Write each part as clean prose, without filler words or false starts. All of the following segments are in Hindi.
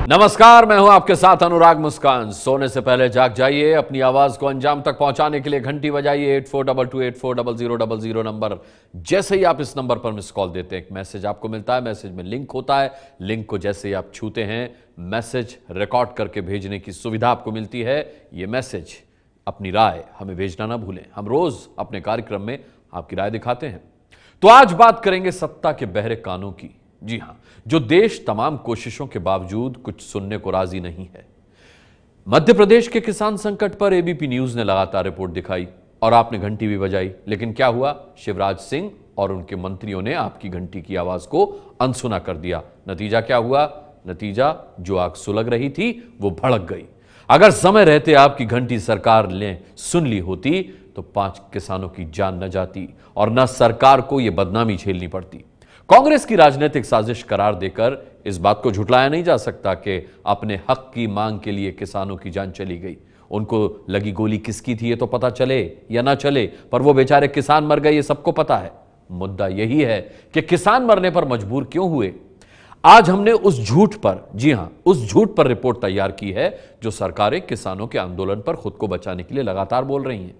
नमस्कार, मैं हूं आपके साथ अनुराग मुस्कान। सोने से पहले जाग जाइए, अपनी आवाज को अंजाम तक पहुंचाने के लिए घंटी बजाइए 8422840000 नंबर। जैसे ही आप इस नंबर पर मिस कॉल देते हैं, एक मैसेज आपको मिलता है। मैसेज में लिंक होता है। लिंक को जैसे ही आप छूते हैं, मैसेज रिकॉर्ड करके भेजने की सुविधा आपको मिलती है। ये मैसेज, अपनी राय हमें भेजना ना भूलें। हम रोज अपने कार्यक्रम में आपकी राय दिखाते हैं। तो आज बात करेंगे सत्ता के बहरे कानों की। जी हां, जो देश तमाम कोशिशों के बावजूद कुछ सुनने को राजी नहीं है। मध्य प्रदेश के किसान संकट पर एबीपी न्यूज ने लगातार रिपोर्ट दिखाई और आपने घंटी भी बजाई, लेकिन क्या हुआ? शिवराज सिंह और उनके मंत्रियों ने आपकी घंटी की आवाज को अनसुना कर दिया। नतीजा क्या हुआ? नतीजा, जो आग सुलग रही थी वो भड़क गई। अगर समय रहते आपकी घंटी सरकार ने सुन ली होती तो 5 किसानों की जान न जाती और न सरकार को यह बदनामी झेलनी पड़ती। कांग्रेस की राजनीतिक साजिश करार देकर इस बात को झुठलाया नहीं जा सकता कि अपने हक की मांग के लिए किसानों की जान चली गई। उनको लगी गोली किसकी थी ये तो पता चले या ना चले, पर वो बेचारे किसान मर गए, ये सबको पता है। मुद्दा यही है कि किसान मरने पर मजबूर क्यों हुए। आज हमने उस झूठ पर, जी हां, उस झूठ पर रिपोर्ट तैयार की है जो सरकारें किसानों के आंदोलन पर खुद को बचाने के लिए लगातार बोल रही हैं।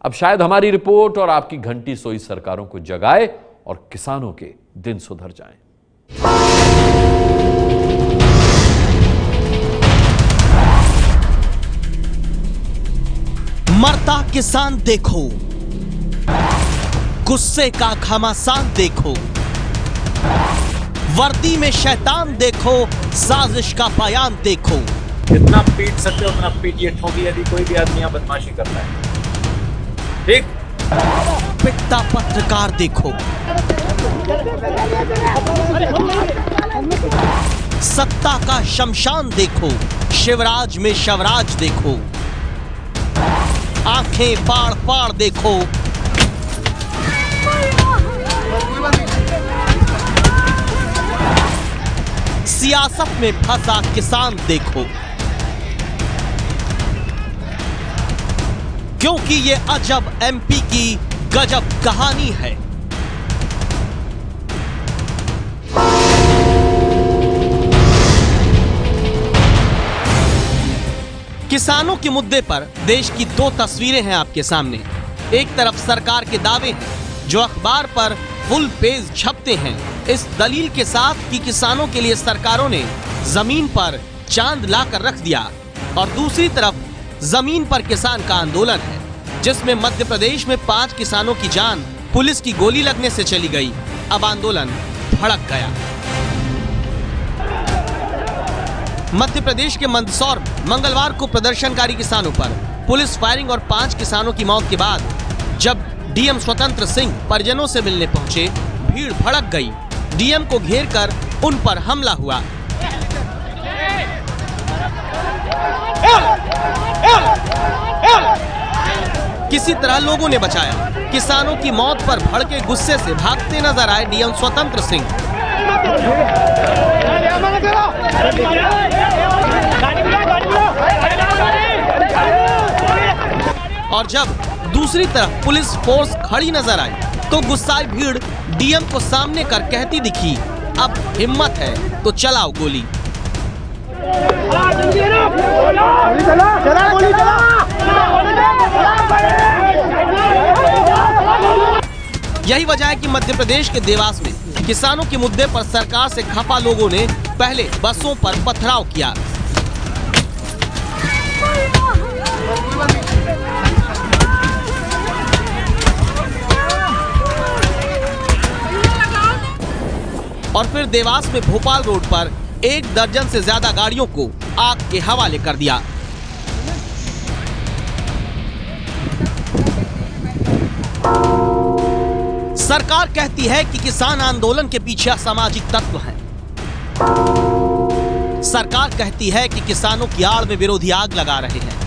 अब शायद हमारी रिपोर्ट और आपकी घंटी सोई सरकारों को जगाए और किसानों के दिन सुधर जाएं। मरता किसान देखो, गुस्से का घमासान देखो, वर्दी में शैतान देखो, साजिश का बयान देखो। जितना पीट सकते हो उतना पीटिए, ठोकी यदि कोई भी आदमी यहाँ बदमाशी करता है। ठीक, पिटता पत्रकार देखो, सत्ता का शमशान देखो, शिवराज में शवराज देखो, आंखें फाड़ फाड़ देखो, सियासत में फंसा किसान देखो, क्योंकि ये अजब एमपी की गजब कहानी है। किसानों के मुद्दे पर देश की 2 तस्वीरें हैं आपके सामने। एक तरफ सरकार के दावे हैं जो अखबार पर फुल पेज छपते हैं इस दलील के साथ कि किसानों के लिए सरकारों ने जमीन पर चांद लाकर रख दिया, और दूसरी तरफ जमीन पर किसान का आंदोलन है जिसमें मध्य प्रदेश में 5 किसानों की जान पुलिस की गोली लगने से चली गई। अब आंदोलन भड़क गया। मध्य प्रदेश के मंदसौर मंगलवार को प्रदर्शनकारी किसानों पर पुलिस फायरिंग और 5 किसानों की मौत के बाद जब डीएम स्वतंत्र सिंह परिजनों से मिलने पहुंचे, भीड़ भड़क गई। डीएम को घेरकर उन पर हमला हुआ। किसी तरह लोगों ने बचाया। किसानों की मौत पर भड़के गुस्से से भागते नजर आए डीएम स्वतंत्र सिंह। और जब दूसरी तरफ पुलिस फोर्स खड़ी नजर आई तो गुस्साई भीड़ डीएम को सामने कर कहती दिखी, अब हिम्मत है तो चलाओ गोली। यही वजह है कि मध्य प्रदेश के देवास में किसानों के मुद्दे पर सरकार से खफा लोगों ने पहले बसों पर पथराव किया। और फिर देवास में भोपाल रोड पर 1 दर्जन से ज्यादा गाड़ियों को आग के हवाले कर दिया। सरकार कहती है कि किसान आंदोलन के पीछे असामाजिक तत्व हैं। सरकार कहती है कि किसानों की आड़ में विरोधी आग लगा रहे हैं,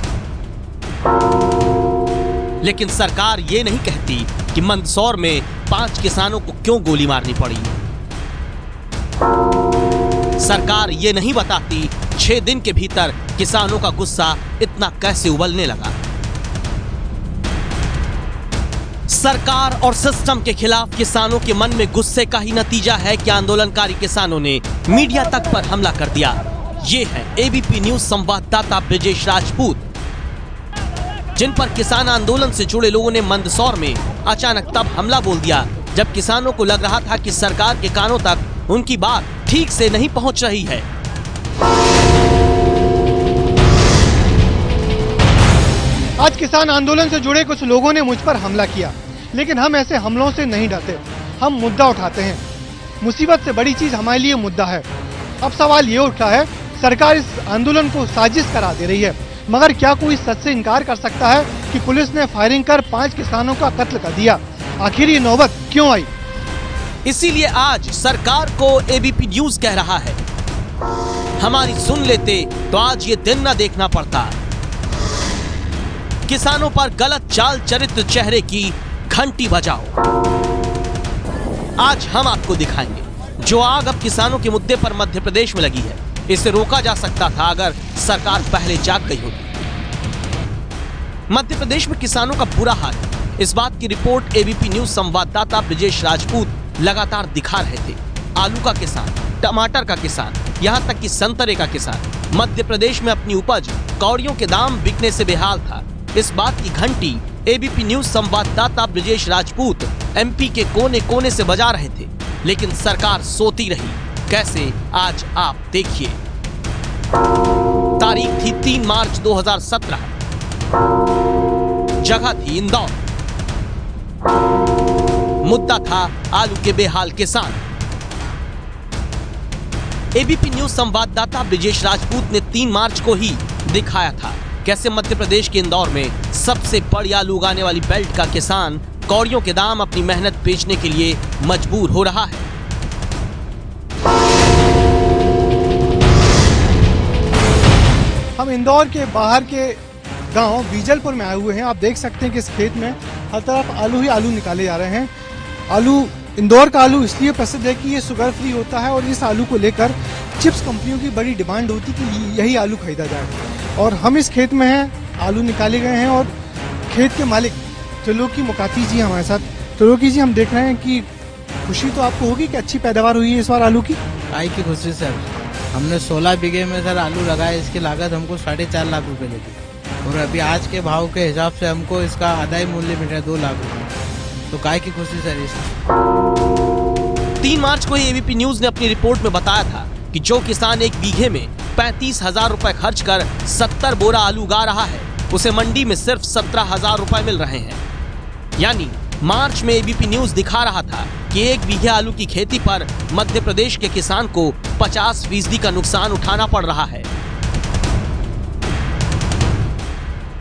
लेकिन सरकार ये नहीं कहती कि मंदसौर में 5 किसानों को क्यों गोली मारनी पड़ी। सरकार ये नहीं बताती 6 दिन के भीतर किसानों का गुस्सा इतना कैसे उबलने लगा। सरकार और सिस्टम के खिलाफ किसानों के मन में गुस्से का ही नतीजा है कि आंदोलनकारी किसानों ने मीडिया तक पर हमला कर दिया। ये है एबीपी न्यूज संवाददाता ब्रिजेश राजपूत, जिन पर किसान आंदोलन से जुड़े लोगों ने मंदसौर में अचानक तब हमला बोल दिया जब किसानों को लग रहा था कि सरकार के कानों तक उनकी बात ठीक से नहीं पहुंच रही है। आज किसान आंदोलन से जुड़े कुछ लोगों ने मुझ पर हमला किया, लेकिन हम ऐसे हमलों से नहीं डरते। हम मुद्दा उठाते हैं। मुसीबत से बड़ी चीज हमारे लिए मुद्दा है। अब सवाल ये उठा है, सरकार इस आंदोलन को साजिश करा दे रही है, मगर क्या कोई सच से इनकार कर सकता है कि पुलिस ने फायरिंग कर 5 किसानों का कत्ल कर दिया? आखिर ये नौबत क्यों आई? इसीलिए आज सरकार को एबीपी न्यूज कह रहा है, हमारी सुन लेते तो आज ये दिन न देखना पड़ता। किसानों पर गलत चाल चरित्र चेहरे की घंटी बजाओ। आज हम आपको दिखाएंगे जो आग अब किसानों के मुद्दे पर मध्य प्रदेश में लगी है, इसे रोका जा सकता था अगर सरकार पहले जाग गई होती। मध्य प्रदेश में किसानों का बुरा हाल है, इस बात की रिपोर्ट एबीपी न्यूज संवाददाता ब्रिजेश राजपूत लगातार दिखा रहे थे। आलू का किसान, टमाटर का किसान, यहाँ तक कि संतरे का किसान मध्य प्रदेश में अपनी उपज कौड़ियों के दाम बिकने से बेहाल था। इस बात की घंटी एबीपी न्यूज संवाददाता ब्रिजेश राजपूत एमपी के कोने कोने से बजा रहे थे, लेकिन सरकार सोती रही। कैसे, आज आप देखिए। तारीख थी 3 मार्च 2017, जगह थी इंदौर, मुद्दा था आलू के बेहाल किसान। एबीपी न्यूज संवाददाता ब्रिजेश राजपूत ने 3 मार्च को ही दिखाया था कैसे मध्य प्रदेश के इंदौर में सबसे बड़ी आलू उगाने वाली बेल्ट का किसान कौड़ियों के दाम अपनी मेहनत बेचने के लिए मजबूर हो रहा है। हम इंदौर के बाहर के गांव बीजलपुर में आए हुए हैं। आप देख सकते हैं कि इस खेत में हर तरफ आलू ही आलू निकाले जा रहे हैं। आलू, इंदौर का आलू इसलिए प्रसिद्ध है कि ये शुगर फ्री होता है और इस आलू को लेकर चिप्स कंपनियों की बड़ी डिमांड होती कि यही आलू खरीदा जाए। और हम इस खेत में हैं, आलू निकाले गए हैं और खेत के मालिक त्रिलोकी मुकाती जी हमारे साथ। त्रिलोकी जी, हम देख रहे हैं कि खुशी तो आपको होगी कि अच्छी पैदावार हुई है इस बार आलू की? आई की खुशी सर, हमने 16 बीघे में सर आलू लगाया, इसकी लागत हमको 4.5 लाख रुपए लगी और अभी आज के भाव के हिसाब से हमको इसका आदाई मूल्य मिल रहा है 2 लाख रुपए। तो काय की खुशी सर इस 3 मार्च को एबीपी न्यूज ने अपनी रिपोर्ट में बताया था कि जो किसान 1 बीघे में 35,000 रुपए खर्च कर 70 बोरा आलू उगा रहा है, उसे मंडी में सिर्फ 17,000 रुपए मिल रहे हैं। यानी मार्च में एबीपी न्यूज दिखा रहा था कि 1 बीघे आलू की खेती पर मध्य प्रदेश के किसान को 50% का नुकसान उठाना पड़ रहा है।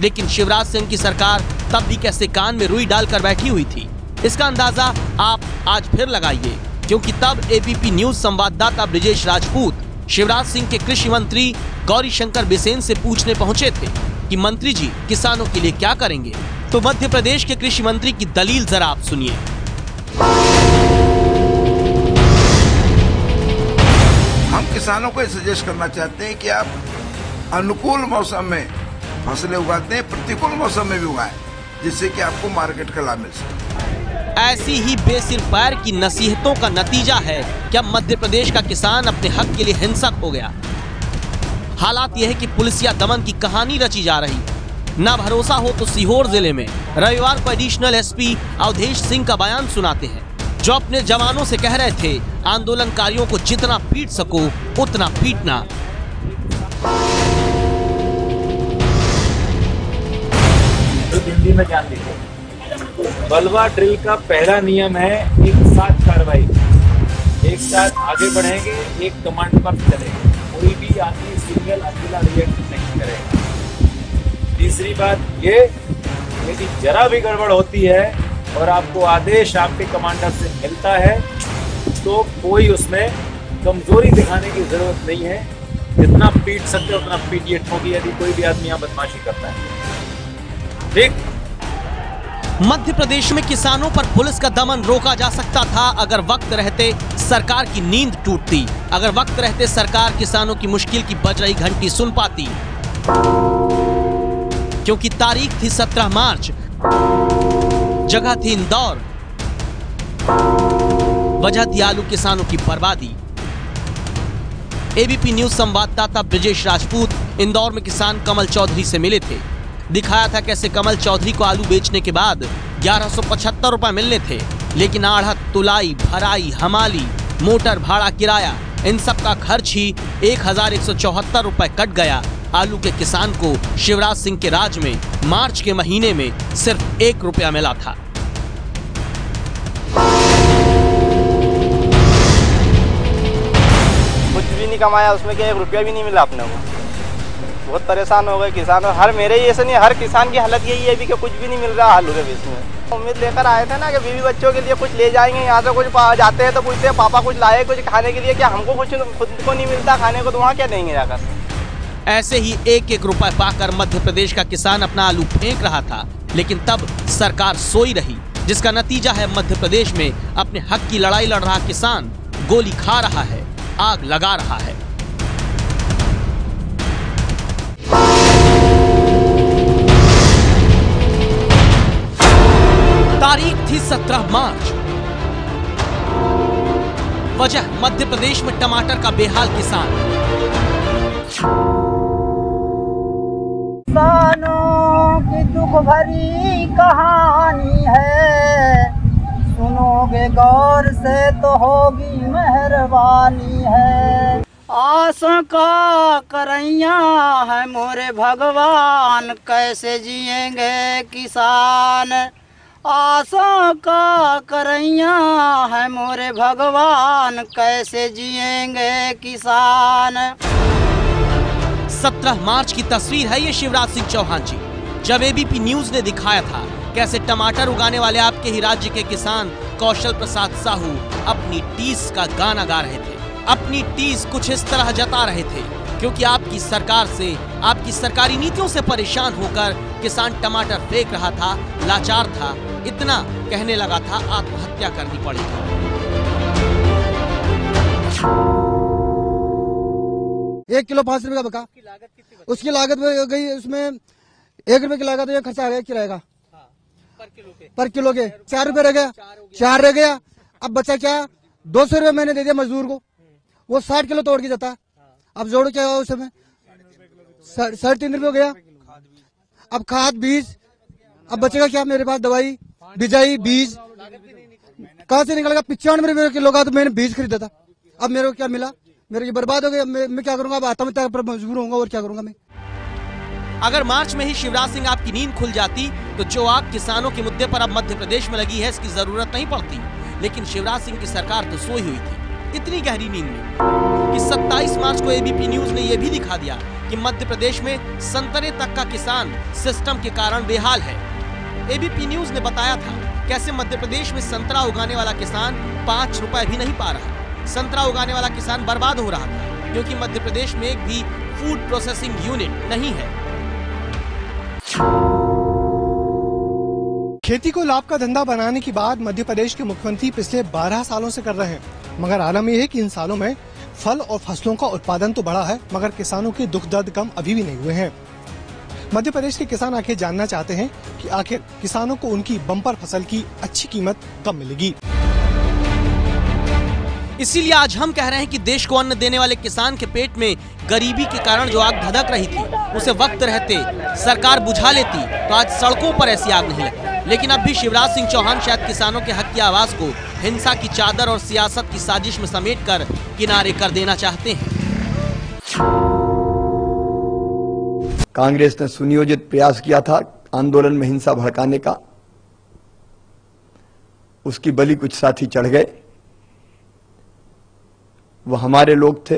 लेकिन शिवराज सिंह की सरकार तब भी कैसे कान में रुई डालकर बैठी हुई थी, इसका अंदाजा आप आज फिर लगाइए, क्योंकि तब एबीपी न्यूज संवाददाता ब्रिजेश राजपूत शिवराज सिंह के कृषि मंत्री गौरीशंकर बिसेन से पूछने पहुंचे थे कि मंत्री जी किसानों के लिए क्या करेंगे। तो मध्य प्रदेश के कृषि मंत्री की दलील जरा आप सुनिए। हम किसानों को सजेस्ट करना चाहते हैं कि आप अनुकूल मौसम में फसलें उगाते हैं, प्रतिकूल मौसम में भी उगाएं, जिससे कि आपको मार्केट का लाभ मिल सके। ऐसी ही बेसिर पैर की नसीहतों का नतीजा है कि अब मध्य प्रदेश का किसान अपने हक के लिए हिंसक हो गया। हालात यह है कि पुलिसिया दमन की कहानी रची जा रही है। ना भरोसा हो तो सीहोर जिले में रविवार को एडिशनल एसपी अवधेश सिंह का बयान सुनाते हैं, जो अपने जवानों से कह रहे थे आंदोलनकारियों को जितना पीट सको उतना पीटना। हिंदी में ध्यान दीजिए, बलवा ड्रिल का पहला नियम है एक साथ कार्रवाई, एक साथ आगे बढ़ेंगे, एक कमांड पर चलेंगे, कोई भी आदमी सिंगल अकेला रिएक्ट नहीं करेगा। तीसरी बात ये, यदि जरा भी गड़बड़ होती है और आपको आदेश आपके कमांडर से मिलता है तो कोई उसमें कमजोरी दिखाने की जरूरत नहीं है। जितना पीट सकते उतना पीटिए, ठोकी, यदि कोई भी आदमी यहाँ बदमाशी करता है। ठीक। मध्य प्रदेश में किसानों पर पुलिस का दमन रोका जा सकता था अगर वक्त रहते सरकार की नींद टूटती, अगर वक्त रहते सरकार किसानों की मुश्किल की बज रही घंटी सुन पाती। क्योंकि तारीख थी 17 मार्च, जगह थी इंदौर, वजह थी आलू किसानों की बर्बादी। एबीपी न्यूज संवाददाता ब्रिजेश राजपूत इंदौर में किसान कमल चौधरी से मिले थे। दिखाया था कैसे कमल चौधरी को आलू बेचने के बाद 1175 रुपए मिलने थे, लेकिन आढ़त, तुलाई, भराई, हमाली, मोटर भाड़ा, किराया, इन सब का खर्च ही 1174 रुपए कट गया। आलू के किसान को शिवराज सिंह के राज में मार्च के महीने में सिर्फ 1 रुपया मिला था। कुछ भी नहीं कमाया, उसमें क्या 1 रुपया भी नहीं मिला अपने को। बहुत परेशान हो गए किसान। हर मेरे ही ऐसे नहीं, हर किसान की हालत यही है भी कि कुछ भी नहीं मिल रहा आलू के बीच में। उम्मीद लेकर आए थे ना कि बीवी बच्चों के लिए कुछ ले जाएंगे, यहाँ से कुछ जाते हैं तो पूछते हैं पापा कुछ लाए कुछ खाने के लिए, क्या हमको कुछ खुद को नहीं मिलता खाने को, तो वहाँ क्या देंगे जाकर। ऐसे ही 1-1 रुपए पाकर मध्य प्रदेश का किसान अपना आलू फेंक रहा था, लेकिन तब सरकार सोई रही, जिसका नतीजा है मध्य प्रदेश में अपने हक की लड़ाई लड़ रहा किसान गोली खा रहा है, आग लगा रहा है। तारीख थी 17 मार्च। वजह मध्य प्रदेश में टमाटर का बेहाल किसान। किसानों की दुख भरी कहानी है, सुनोगे गौर से तो होगी मेहरबानी है। आसों का करैया है मोरे भगवान, कैसे जिएंगे किसान। आसों का करैया है मोरे भगवान, कैसे जिएंगे किसान। 17 मार्च की तस्वीर है ये शिवराज सिंह चौहान जी, जब एबीपी न्यूज ने दिखाया था कैसे टमाटर उगाने वाले आपके ही राज्य के किसान कौशल प्रसाद साहू अपनी टीस का गाना गा रहे थे। अपनी टीस कुछ इस तरह जता रहे थे, क्योंकि आपकी सरकार से, आपकी सरकारी नीतियों से परेशान होकर किसान टमाटर फेंक रहा था, लाचार था, इतना कहने लगा था आत्महत्या करनी पड़ेगी। एक किलो 5 रुपए का बका, उसकी लागत में गई, उसमें 1 रुपए की लागत तो खर्चा आ गया किराए का, पर किलो के 4 रुपए रह गया, 4 रह गया। अब बचा क्या, 200 रुपए मैंने दे दिया मजदूर को, वो 60 किलो तोड़ के जाता। अब जोड़ क्या हुआ उस समय, 3.5 रुपए हो गया। अब खाद बीज, अब बचेगा क्या मेरे पास, दवाई, बिजाई, बीज कहाँ से निकलेगा। 95 रुपए किलो का तो मैंने बीज खरीदा था, अब मेरे को क्या मिला, मेरे की बर्बाद हो गया। मैं क्या करूंगा, अब आत्महत्या पर मजबूर होऊंगा, और क्या करूंगा मैं। अगर मार्च में ही शिवराज सिंह आपकी नींद खुल जाती तो जो आग किसानों के मुद्दे पर अब मध्य प्रदेश में लगी है, इसकी जरूरत नहीं पड़ती। लेकिन शिवराज सिंह की सरकार तो सोई हुई थी इतनी गहरी नींद में कि 27 मार्च को एबीपी न्यूज ने यह भी दिखा दिया कि मध्य प्रदेश में संतरे तक का किसान सिस्टम के कारण बेहाल है। एबीपी न्यूज ने बताया था कैसे मध्य प्रदेश में संतरा उगाने वाला किसान 5 रुपए भी नहीं पा रहा। संतरा उगाने वाला किसान बर्बाद हो रहा था, क्योंकि मध्य प्रदेश में एक भी फूड प्रोसेसिंग यूनिट नहीं है। खेती को लाभ का धंधा बनाने की बात मध्य प्रदेश के मुख्यमंत्री पिछले 12 सालों से कर रहे हैं, मगर आलम यह है कि इन सालों में फल और फसलों का उत्पादन तो बढ़ा है, मगर किसानों के दुख दर्द कम अभी भी नहीं हुए हैं। मध्य प्रदेश के किसान आखिर जानना चाहते हैं कि आखिर किसानों को उनकी बम्पर फसल की अच्छी कीमत कब मिलेगी। इसीलिए आज हम कह रहे हैं कि देश को अन्न देने वाले किसान के पेट में गरीबी के कारण जो आग धधक रही थी, उसे वक्त रहते सरकार बुझा लेती तो आज सड़कों पर ऐसी आग नहीं लगती। लेकिन अब भी शिवराज सिंह चौहान शायद किसानों के हक की आवाज को हिंसा की चादर और सियासत की साजिश में समेटकर किनारे कर देना चाहते हैं। कांग्रेस ने सुनियोजित प्रयास किया था आंदोलन में हिंसा भड़काने का, उसकी बलि कुछ साथी चढ़ गए, वो हमारे लोग थे।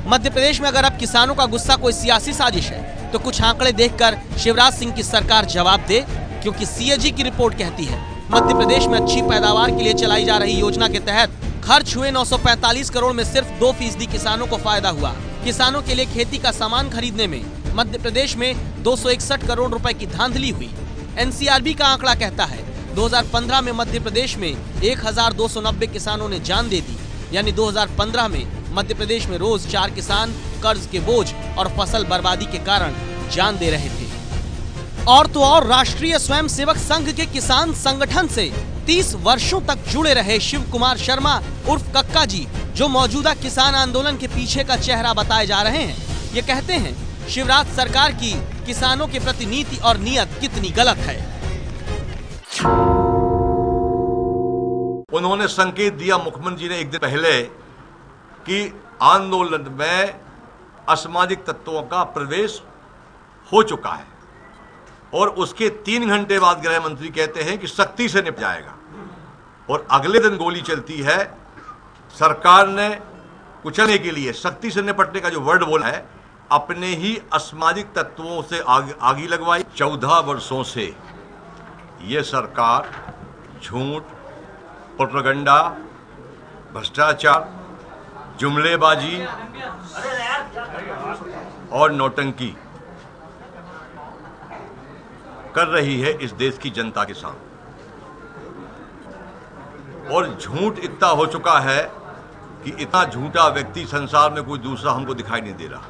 मध्य प्रदेश में अगर अब किसानों का गुस्सा कोई सियासी साजिश है तो कुछ आंकड़े देखकर शिवराज सिंह की सरकार जवाब दे, क्योंकि सीएजी की रिपोर्ट कहती है मध्य प्रदेश में अच्छी पैदावार के लिए चलाई जा रही योजना के तहत खर्च हुए 945 करोड़ में सिर्फ 2% किसानों को फायदा हुआ। किसानों के लिए खेती का सामान खरीदने में मध्य प्रदेश में 261 करोड़ रुपए की धांधली हुई। एनसीआरबी का आंकड़ा कहता है 2015 में मध्य प्रदेश में 1290 किसानों ने जान दे दी, यानी 2015 में मध्य प्रदेश में रोज 4 किसान कर्ज के बोझ और फसल बर्बादी के कारण जान दे रहे थे। और तो और राष्ट्रीय स्वयंसेवक संघ के किसान संगठन से 30 वर्षों तक जुड़े रहे शिव कुमार शर्मा उर्फ कक्का जी जो मौजूदा किसान आंदोलन के पीछे का चेहरा बताए जा रहे हैं, ये कहते हैं शिवराज सरकार की किसानों के प्रति नीति और नियत कितनी गलत है। उन्होंने संकेत दिया मुख्यमंत्री ने एक दिन पहले कि आंदोलन में असामाजिक तत्वों का प्रवेश हो चुका है और उसके 3 घंटे बाद गृह मंत्री कहते हैं कि सख्ती से निपट जाएगा और अगले दिन गोली चलती है। सरकार ने कुचलने के लिए सख्ती से निपटने का जो वर्ड बोला है, अपने ही असामाजिक तत्वों से आगी लगवाई। 14 वर्षों से ये सरकार झूठ, प्रोपेगेंडा, भ्रष्टाचार, जुमलेबाजी और नौटंकी कर रही है इस देश की जनता के सामने। और झूठ इतना हो चुका है कि इतना झूठा व्यक्ति संसार में कोई दूसरा हमको दिखाई नहीं दे रहा।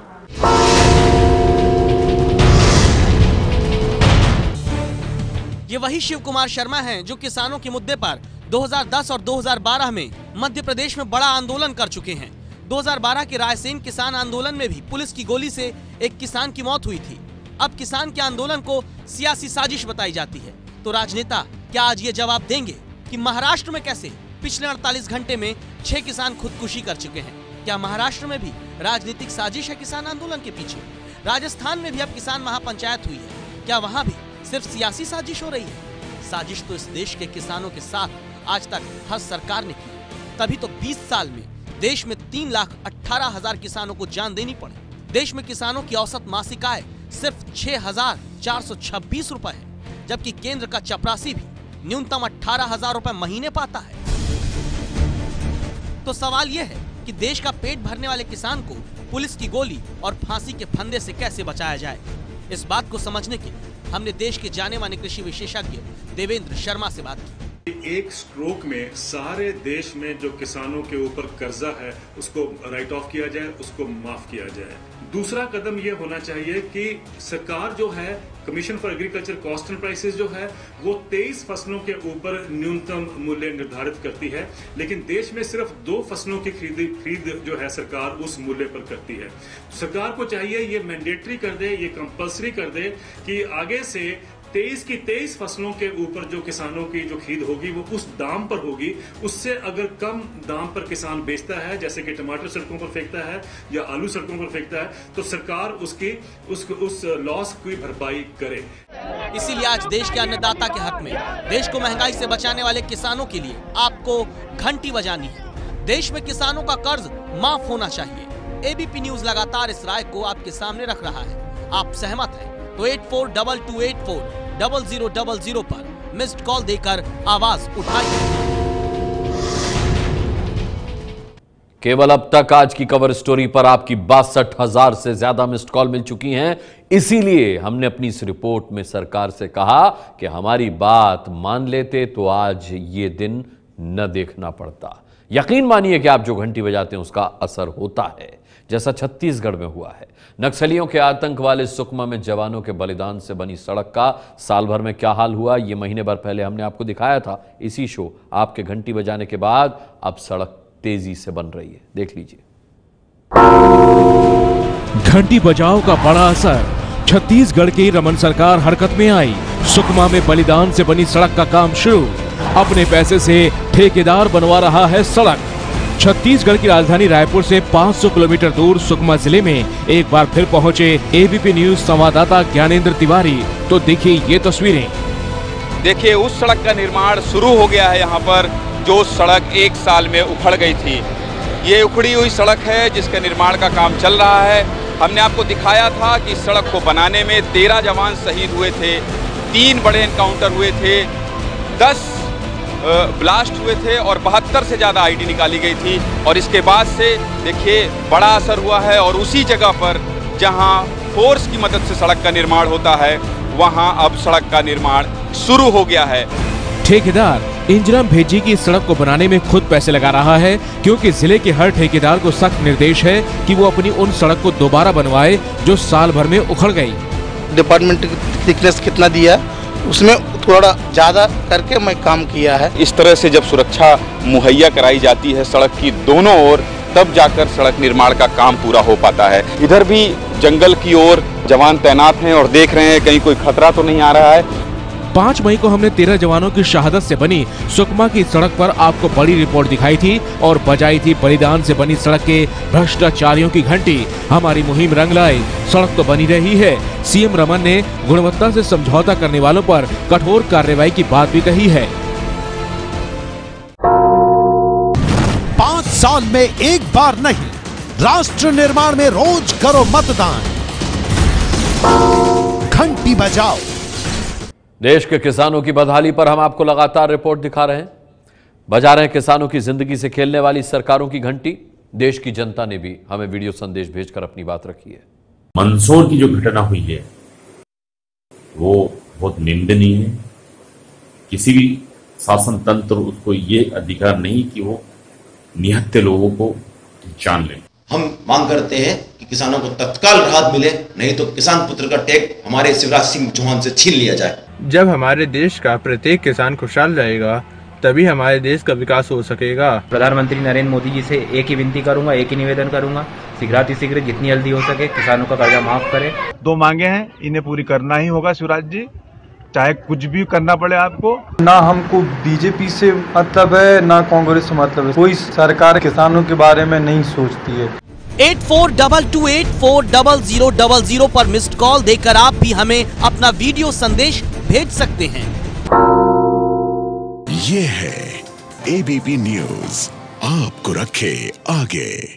ये वही शिव कुमार शर्मा हैं जो किसानों के मुद्दे पर 2010 और 2012 में मध्य प्रदेश में बड़ा आंदोलन कर चुके हैं। 2012 के रायसेन किसान आंदोलन में भी पुलिस की गोली से एक किसान की मौत हुई थी। अब किसान के आंदोलन को सियासी साजिश बताई जाती है। तो राजनेता क्या आज ये जवाब देंगे कि महाराष्ट्र में कैसे पिछले 48 घंटे में 6 किसान खुदकुशी कर चुके हैं? क्या महाराष्ट्र में भी राजनीतिक साजिश है किसान आंदोलन के पीछे? राजस्थान में भी अब किसान महापंचायत हुई है, क्या वहां भी सिर्फ सियासी साजिश हो रही है? साजिश तो इस देश के किसानों के साथ आज तक हर सरकार ने की। तभी तो 20 साल में देश में 3,18,000 किसानों को जान देनी पड़ी। देश में किसानों की औसत मासिक आय सिर्फ 6,426 रुपए है, जबकि केंद्र का चपरासी भी न्यूनतम 18,000 रुपए महीने पाता है। तो सवाल यह है कि देश का पेट भरने वाले किसान को पुलिस की गोली और फांसी के फंदे से कैसे बचाया जाए? इस बात को समझने के लिए हमने देश के जाने माने कृषि विशेषज्ञ देवेंद्र शर्मा से बात की। एक स्ट्रोक में सारे देश में जो किसानों के ऊपर कर्जा है उसको राइट ऑफ किया जाए, उसको माफ किया जाए। दूसरा कदम यह होना चाहिए कि सरकार जो है, commission for agriculture cost and prices जो है, वो 23 फसलों के ऊपर न्यूनतम मूल्य निर्धारित करती है, लेकिन देश में सिर्फ 2 फसलों की खरीद जो है सरकार उस मूल्य पर करती है। सरकार को चाहिए ये मैंडेटरी कर दे, ये कंपल्सरी कर दे कि आगे से 23 की 23 फसलों के ऊपर जो किसानों की जो खरीद होगी वो उस दाम पर होगी। उससे अगर कम दाम पर किसान बेचता है, जैसे कि टमाटर सड़कों पर फेंकता है या आलू सड़कों पर फेंकता है, तो सरकार उस लॉस की भरपाई करे। इसीलिए आज देश के अन्नदाता के हक में, देश को महंगाई से बचाने वाले किसानों के लिए आपको घंटी बजानी है। देश में किसानों का कर्ज माफ होना चाहिए। एबीपी न्यूज लगातार इस राय को आपके सामने रख रहा है। आप सहमत हैं तो 8422840000 पर मिस्ड कॉल देकर आवाज उठाइए। केवल अब तक आज की कवर स्टोरी पर आपकी 62,000 से ज्यादा मिस्ड कॉल मिल चुकी हैं। इसीलिए हमने अपनी इस रिपोर्ट में सरकार से कहा कि हमारी बात मान लेते तो आज ये दिन न देखना पड़ता। यकीन मानिए कि आप जो घंटी बजाते हैं उसका असर होता है, जैसा छत्तीसगढ़ में हुआ है। नक्सलियों के आतंक वाले सुकमा में जवानों के बलिदान से बनी सड़क का साल भर में क्या हाल हुआ, ये महीने भर पहले हमने आपको दिखाया था इसी शो आपके घंटी बजाने के बाद। अब सड़क तेजी से बन रही है, देख लीजिए। घंटी बजाओ का बड़ा असर। छत्तीसगढ़ की रमन सरकार हरकत में आई। सुकमा में बलिदान से बनी सड़क का काम शुरू। अपने पैसे से ठेकेदार बनवा रहा है सड़क। छत्तीसगढ़ की राजधानी रायपुर से 500 किलोमीटर दूर सुकमा जिले में एक बार फिर पहुंचे एबीपी न्यूज संवाददाता ज्ञानेंद्र तिवारी। तो देखिए ये तस्वीरें। देखिए उस सड़क का निर्माण शुरू हो गया है यहाँ पर, जो सड़क 1 साल में उखड़ गई थी। ये उखड़ी हुई सड़क है जिसका निर्माण का काम चल रहा है। हमने आपको दिखाया था कि सड़क को बनाने में 13 जवान शहीद हुए थे, 3 बड़े एनकाउंटर हुए थे, 10 ब्लास्ट हुए थे और 72 से ज़्यादा आईडी निकाली गई थी। और इसके बाद से देखिए बड़ा असर हुआ है और उसी जगह पर जहां फोर्स की मदद से सड़क का निर्माण होता है वहां अब सड़क का निर्माण शुरू हो गया है। ठेकेदार इंजरम भेजी की सड़क को बनाने में खुद पैसे लगा रहा है, क्योंकि जिले के हर ठेकेदार को सख्त निर्देश है कि वो अपनी उन सड़क को दोबारा बनवाए जो साल भर में उखड़ गई। डिपार्टमेंट थिकनेस कितना दिया उसमें थोड़ा ज्यादा करके मैं काम किया है। इस तरह से जब सुरक्षा मुहैया कराई जाती है सड़क की दोनों ओर, तब जाकर सड़क निर्माण का काम पूरा हो पाता है। इधर भी जंगल की ओर जवान तैनात हैं और देख रहे हैं कहीं कोई खतरा तो नहीं आ रहा है। 5 मई को हमने 13 जवानों की शहादत से बनी सुकमा की सड़क पर आपको बड़ी रिपोर्ट दिखाई थी और बजाई थी बलिदान से बनी सड़क के भ्रष्टाचारियों की घंटी। हमारी मुहिम रंग लाई, सड़क तो बनी रही है। सीएम रमन ने गुणवत्ता से समझौता करने वालों पर कठोर कार्रवाई की बात भी कही है। 5 साल में एक बार नहीं, राष्ट्र निर्माण में रोज करो मतदान, घंटी बजाओ। देश के किसानों की बदहाली पर हम आपको लगातार रिपोर्ट दिखा रहे हैं। बजा रहे हैं किसानों की जिंदगी से खेलने वाली सरकारों की घंटी। देश की जनता ने भी हमें वीडियो संदेश भेजकर अपनी बात रखी है। मंदसौर की जो घटना हुई है वो बहुत निंदनीय है। किसी भी शासन तंत्र उसको ये अधिकार नहीं कि वो निहत्थे लोगों को जान ले। हम मांग करते हैं कि किसानों को तत्काल राहत मिले, नहीं तो किसान पुत्र का टैग हमारे शिवराज सिंह चौहान से छीन लिया जाए। जब हमारे देश का प्रत्येक किसान खुशहाल रहेगा तभी हमारे देश का विकास हो सकेगा। प्रधानमंत्री नरेंद्र मोदी जी से एक ही विनती करूंगा, एक ही निवेदन करूंगा, शीघ्रातिशीघ्र जितनी जल्दी हो सके किसानों का कर्जा माफ करें। 2 मांगे हैं, इन्हें पूरी करना ही होगा शिवराज जी, चाहे कुछ भी करना पड़े आपको। ना हमको बीजेपी से मतलब है ना कांग्रेस से मतलब है। कोई सरकार किसानों के बारे में नहीं सोचती है। 8422840000 पर मिस्ड कॉल देकर आप भी हमें अपना वीडियो संदेश भेज सकते हैं। ये है एबीपी न्यूज़, आपको रखे आगे।